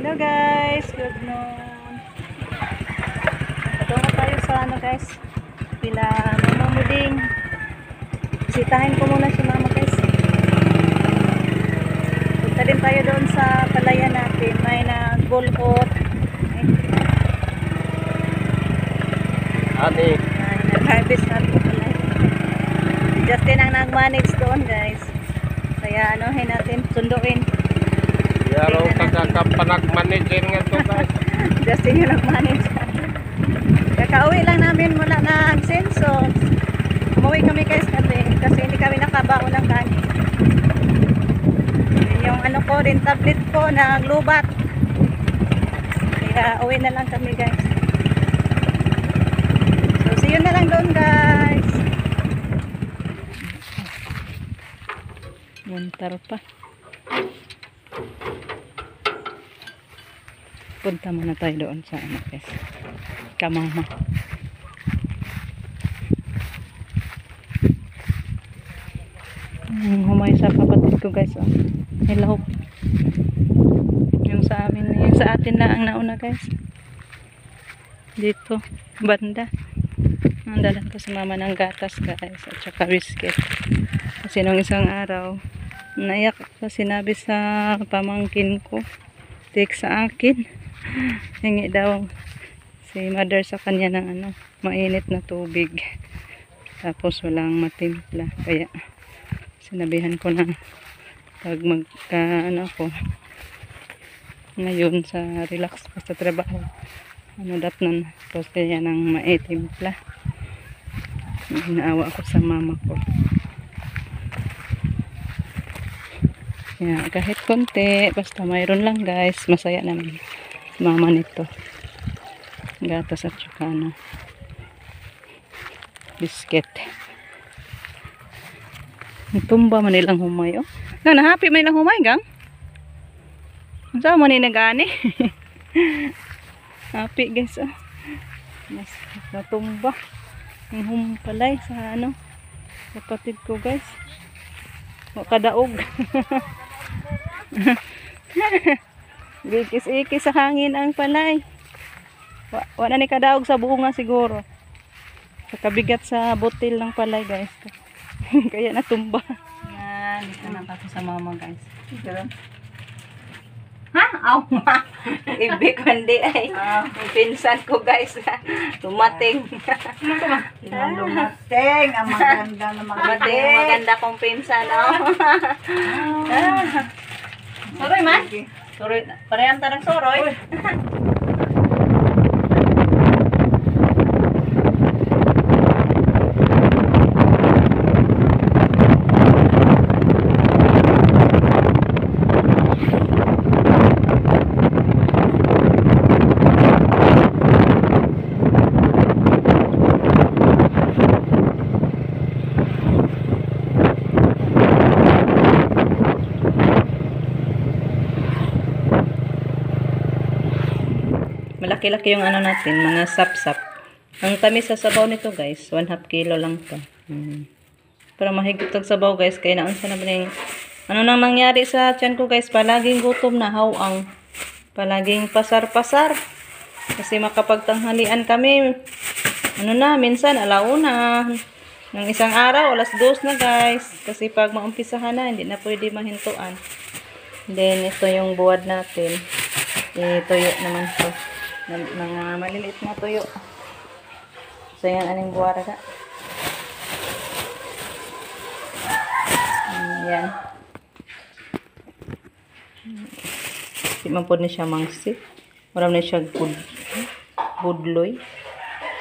Hello guys, good noon. Patungo tayo sa guys, pila Mama Muding. Bisitahin ko muna si Mama guys. Punta din tayo doon sa palayan natin. May nag-bulkot. Ate. Nag-harvest na ito palay. Justin ang nag-manage doon guys. Kaya anuhin natin, sunduin. Yaraw kagakapanag-manager nga to guys. Justin yung nag-manage. Kakauwi lang namin mula ng Sensos. Umuwi kami guys kasi hindi kami nakabaon ng kanin. Yung ano ko rin, tablet ko na lubat. Kaya uwi na lang kami guys. So see you na lang doon guys. Muntar pa. Punta muna tayo doon sa ano guys, kamama. Humay sa kapatid ko guys. Oh. Hello. Yung sa amin, yung sa atin na ang nauna guys. Dito, banda. Ang dalan ko sa mama ng gatas guys at saka biscuit. Kasi nung isang araw, naiyak ko, sinabi sa pamangkin ko, take sa akin. Hingi daw si mother sa kanya ng ano, mainit na tubig. Tapos walang matimpla. Kaya sinabihan ko na pag ano ko ngayon sa relax pa sa trabaho. Ano datnan. Tapos kaya ng maitimpla. Naawa ako sa mama ko. Kaya kahit konti, basta mayroon lang guys, masaya naman. Mama nito gatas at saka ano biscuit. Tumba man nilang humay oh. Gang happy man nilang humay gang. Unsa man ni nagani? Happy guys oh. Mas natumba ang humpalay sa ano kapatid ko guys. O kadaog. Gikis-ikis sa hangin ang palay. Wala ni kadaog sa bunga siguro. Kabigat sa botil ng palay guys. Kaya natumba. Yan, dito na ako sa mama guys. Ha? Aw ma. Ibig kundi ay. Yung pinsan ko guys. Tumating. Lumating. Ang maganda na Tumating. Maganda kong pinsan. Oh. Soroy man? Soroy. Parehang tarang soroy. Malaki-laki yung ano natin, mga sap-sap. Ang tamis sa sabaw nito guys, 1/2 kilo lang to. Para mahigit ang sabaw guys, kaya naunsa na ba ano nang nangyari sa tiyan ko guys, palaging gutom na hawang. Palaging pasar-pasar. Kasi makapagtanghalian kami. Ano na, minsan alauna. Ng isang araw, 2:00 na guys. Kasi pag maumpisahan na, hindi na pwede mahintuan. Then, ito yung buwad natin. Ituyo naman to. Mga maliliit na tuyo. So, yan aning buwara ka. Yan. Di man po na siya mangsi. Maram na siya budloy.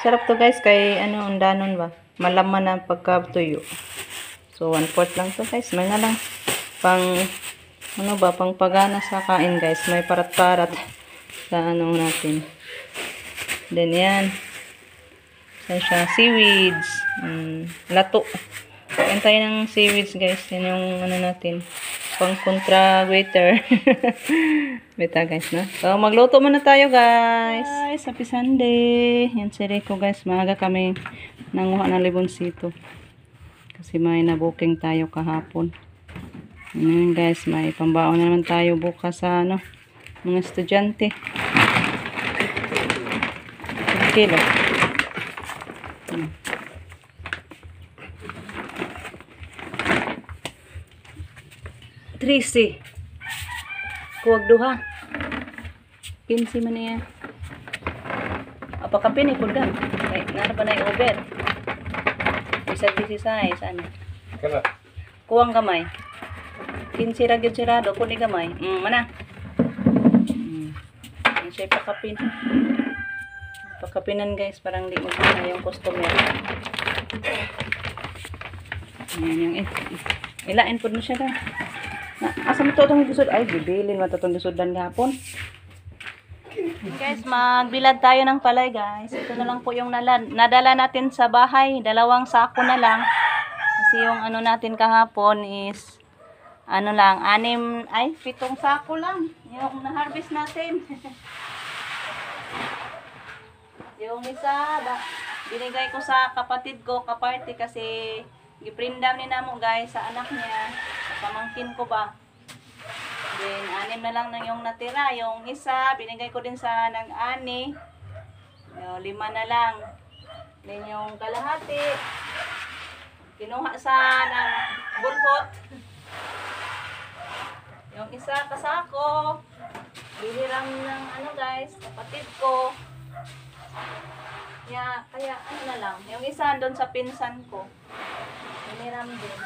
Sarap to guys. Kay ano, undanon ba? Malaman na pagka-tuyo. So, 1/4 lang to guys. May na lang. Pang, ano ba? Pang pagana sa kain guys. May parat-parat sa ano natin. Then yan. Yan siya. Seaweeds. Lato. Yan tayo ng seaweeds guys. Yan yung ano natin. Pang kontra waiter. Beta guys na. So magluto muna tayo guys. Happy Sunday. Yan si Rico guys. Maaga kami nanguha ng libonsito. Kasi may na-booking tayo kahapon. Yan guys. May pambaon na naman tayo bukas sa ano. Mga estudyante. 1 kilo. 13. Kuwag duha. 15 man niya. Apa ka pini pud ka? Ay, nara pa na over. Isa 16 ano. Kana. Kuwang gamay. 15 ra gyud sirado kuni gamay. Mana. Ang siya pakapin. Pakapinan guys, parang di magkana yung customer. Ayan yung ilain po na siya na. Asa mo to itong gisod? Ay, bibilin mo itong gisodan gapon. Guys, magbilad tayo ng palay guys. Ito na lang po yung nadala natin sa bahay. 2 sako na lang. Kasi yung ano natin kahapon is ano lang, 7 sako lang. Yung na-harvest natin. Yung isa, binigay ko sa kapatid ko, kaparty, kasi giprindam ni namo guys sa anak niya, sa pamangkin ko ba. Then, 6 na lang yung natira. Yung isa, binigay ko din sa nag-ani. 5 na lang. Then, yung kalahati, kinuha sa ng bulhot. Yung isa kasako, bihiram ng ano guys, kapatid ko. Kaya ano na lang. Yung isa doon sa pinsan ko. Hiniram din.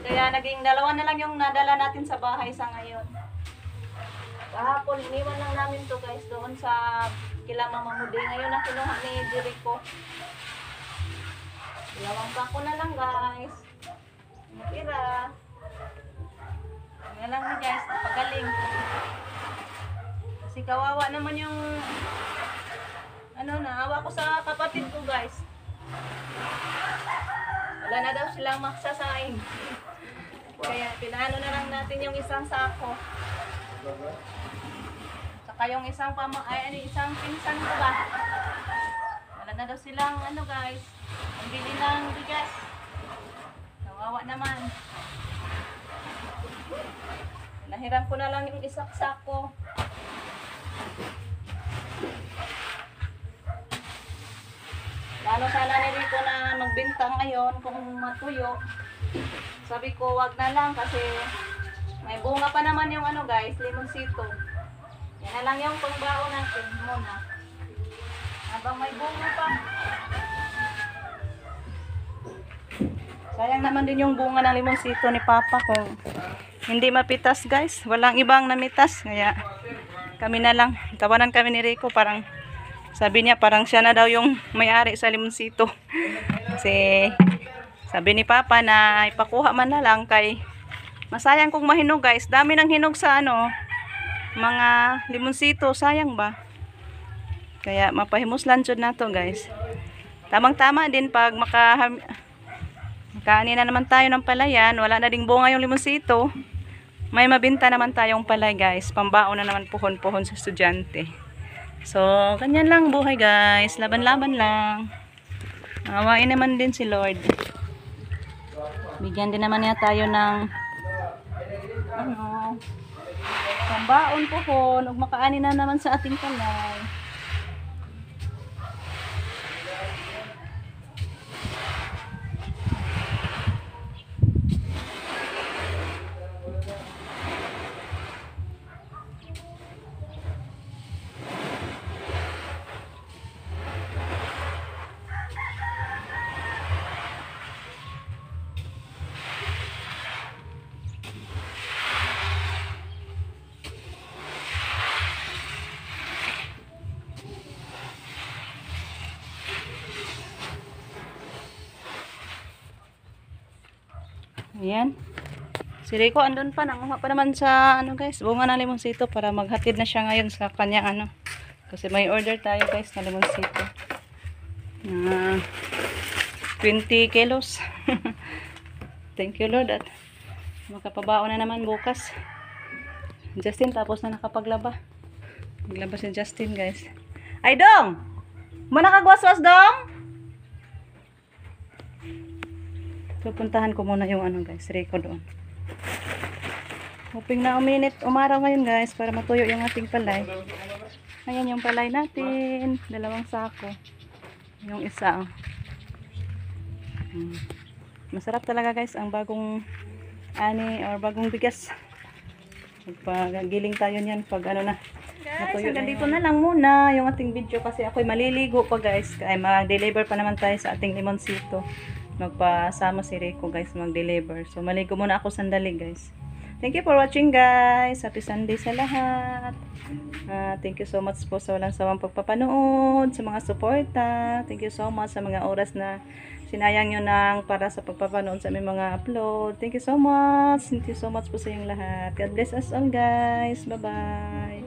Kaya naging 2 na lang yung nadala natin sa bahay sa ngayon. Kahapon, iniwan lang namin to guys doon sa kila Mama Mudi. Ngayon na kinuha ni Jericho. 2 sako na lang guys. Natira. Nga lang ni guys, napagaling. Kasi kawawa naman yung naawa ko sa kapatid ko guys. Wala na daw silang maksasaing. Kaya pinaano na lang natin yung isang sako. Saka yung isang isang pinsan ko ba. Wala na daw silang guys. Ang bili ng bigas. Kawawa naman. Nahiram ko na lang yung isang sako. Lalo sana ni Rico na magbenta ngayon kung matuyo. Sabi ko wag na lang kasi may bunga pa naman yung guys, limonsito. Yan na lang yung pangbaon natin muna. Habang may bunga pa. Sayang naman din yung bunga ng limonsito ni Papa kung hindi mapitas guys. Walang ibang namitas. Kaya kami na lang. Tawanan kami ni Rico, parang sabi niya parang siya na daw yung may-ari sa limonsito. Kasi sabi ni Papa na ipakuha man na lang kay masayang kung mahinog guys. Dami ng hinog sa mga limonsito. Sayang ba? Kaya mapahimuslan jud na to guys. Tamang-tama din pag makaani na naman tayo ng palayan. Wala na ding bunga yung limonsito. May mabinta naman tayong palay guys. Pambaon na naman puhon-puhon sa estudyante. So, ganyan lang buhay guys. Laban-laban lang. Awain naman din si Lord. Bigyan din naman niya tayo ng pambaon pohon. Huwag makaani na naman sa ating palay. Ayan. Si Rico andun pa. Nanguha pa naman sa guys, bunga ng limonsito para maghatid na siya ngayon sa kanyang Kasi may order tayo guys na limonsito. 20 kilos. Thank you Lord at makapabaon na naman bukas. Justin tapos na nakapaglaba. Naglaba si Justin guys. Ay Dong! Muna kagwaswas Dong! Pupuntahan ko muna yung guys, Rico doon. Hoping na uminit, umaraw ngayon guys para matuyo yung ating palay. Ayan yung palay natin. 2 sako. Yung isa. Masarap talaga guys ang bagong ani or bagong bigas. Magpagiling tayo niyan pag ano na. Guys, hanggang dito na lang muna yung ating video kasi ako'y maliligo pa guys. Ay mag-deliver pa naman tayo sa ating limonsito. Magpasama si Rico guys mag-deliver. So maligo muna ako sandali guys. Thank you for watching guys. Happy Sunday sa lahat. Thank you so much po sa walang sawang pagpapanood, sa mga suporta. Thank you so much sa mga oras na sinayang nyo nang para sa pagpapanood sa aming mga upload. Thank you so much. Thank you so much po sa inyong lahat. God bless us all guys. Bye-bye.